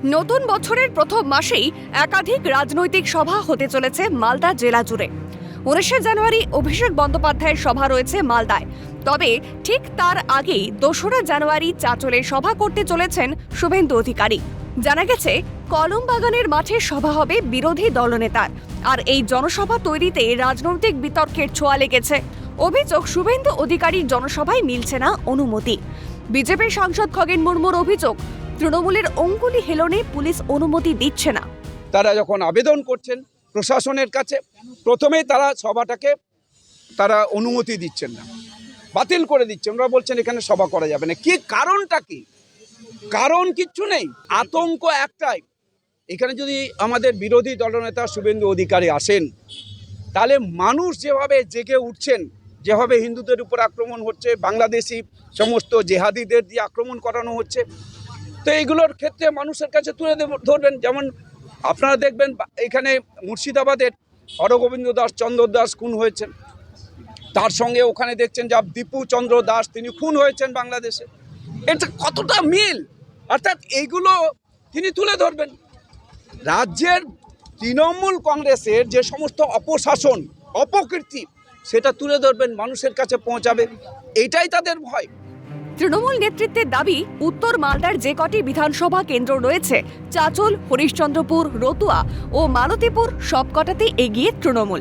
নতুন বছরের প্রথম মাসেই একাধিক রাজনৈতিক সভা হতে চলেছে মালদা জেলা জুড়ে। 19শে জানুয়ারি অভিষেক বন্দ্যোপাধ্যায়ের সভা রয়েছে মালদায়। তবে ঠিক তার আগেই 2রা জানুয়ারি চাঁচলে সভা করতে চলেছেন শুভেন্দু অধিকারী। জানা গেছে কলমবাগানের মাঠে সভা হবে বিরোধী দলনেতার। আর এই জনসভা তৈরিতে রাজনৈতিক বিতর্কের ছোঁয়া লেগেছে। অভিযোগ, শুভেন্দু অধিকারীর জনসভায় মিলছে না অনুমতি। বিজেপির সাংসদ খগেন মুর্মুর অভিযোগ, তৃণমূলের অঙ্গুলি হেলনে পুলিশ অনুমতি দিচ্ছে না। তারা যখন আবেদন করছেন প্রশাসনের কাছে, প্রথমেই তারা সভাটাকে অনুমতি দিচ্ছেন না, বাতিল করে দিচ্ছেন। ওরা বলছেন এখানে সভা করা যাবে না। কি কারণটা কি? কারণ কিচ্ছু নেই, আতঙ্ক একটাই। এখানে যদি আমাদের বিরোধী দলনেতা শুভেন্দু অধিকারী আসেন, তাহলে মানুষ যেভাবে জেগে উঠছেন, যেভাবে হিন্দুদের উপর আক্রমণ হচ্ছে, বাংলাদেশি সমস্ত জেহাদিদের দিয়ে আক্রমণ করানো হচ্ছে, তো এইগুলোর ক্ষেত্রে মানুষের কাছে তুলে ধরবেন। যেমন আপনারা দেখবেন এখানে মুর্শিদাবাদের হরগোবিন্দ দাস চন্দ্র দাস খুন হয়েছেন, তার সঙ্গে ওখানে দেখছেন যে দীপু চন্দ্র দাস তিনি খুন হয়েছেন বাংলাদেশে। এটা কতটা মিল, অর্থাৎ এইগুলো তিনি তুলে ধরবেন। রাজ্যের তৃণমূল কংগ্রেসের যে সমস্ত অপশাসন, অপকীর্তি, সেটা তুলে ধরবেন, মানুষের কাছে পৌঁছাবে। এটাই তাদের ভয়। তৃণমূল নেতৃত্বের দাবি, উত্তর মালদার যে কটি বিধানসভা কেন্দ্র রয়েছে, চাঁচল, হরিশ্চন্দ্রপুর, রতুয়া ও মালতীপুর, সবকটাতে এগিয়ে তৃণমূল।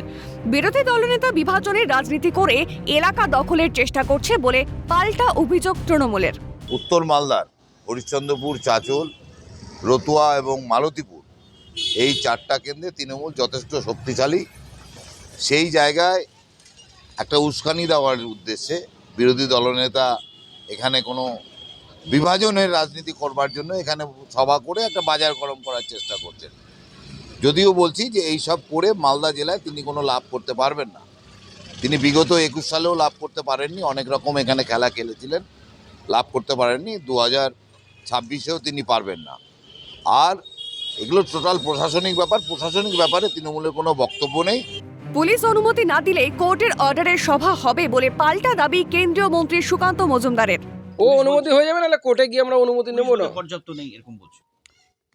বিরোধী দলনেতা বিভাজনের রাজনীতি করে এলাকা দখলের চেষ্টা করছে বলে পাল্টা অভিযোগ তৃণমূলের। উত্তর মালদার হরিশ্চন্দ্রপুর, চাঁচল, রতুয়া এবং মালতীপুর, এই 4টা কেন্দ্রে তৃণমূল যথেষ্ট শক্তিশালী। সেই জায়গায় একটা উস্কানি দেওয়ার উদ্দেশ্যে বিরোধী দলনেতা এখানে কোনো বিভাজনের রাজনীতি করবার জন্য এখানে সভা করে একটা বাজার গরম করার চেষ্টা করছেন। যদিও বলছি যে এই সব করে মালদা জেলায় তিনি কোনো লাভ করতে পারবেন না। তিনি বিগত 21 সালেও লাভ করতে পারেননি, অনেক রকম এখানে খেলা খেলেছিলেন, লাভ করতে পারেননি। 2026-এও তিনি পারবেন না। আর এগুলো টোটাল প্রশাসনিক ব্যাপার। প্রশাসনিক ব্যাপারে তৃণমূলের কোনো বক্তব্য নেই। পুলিশ অনুমতি না দিলে কোর্টের অর্ডারের সভা হবে বলে পাল্টা দাবি কেন্দ্রীয় মন্ত্রী সুকান্ত মজুমদারের। ও অনুমতি হয়ে যাবে, নাহলে কোর্টে গিয়ে আমরা অনুমতি নেব না। পর্যাপ্ত নেই এরকম বলছে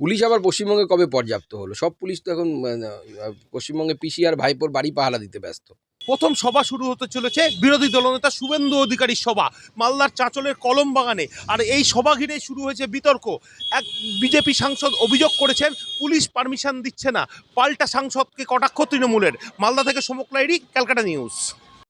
পুলিশ আবার পশ্চিমবঙ্গে কবে পর্যাপ্ত হলো? সব পুলিশ তো এখন পশ্চিমবঙ্গে পিসি আর ভাইপোর বাড়ি পাহারা দিতে ব্যস্ত। প্রথম সভা শুরু হতে চলেছে বিরোধী দলনেতা শুভেন্দু অধিকারীর সভা মালদার চাঁচলের কলমবাগানে। আর এই সভা ঘিরে শুরু হয়েছে বিতর্ক। এক বিজেপি সাংসদ অভিযোগ করেছেন পুলিশ পারমিশন দিচ্ছে না। পাল্টা সাংসদকে কটাক্ষ তৃণমূলের। মালদা থেকে সমক লাহিড়ী, ক্যালকাটা নিউজ।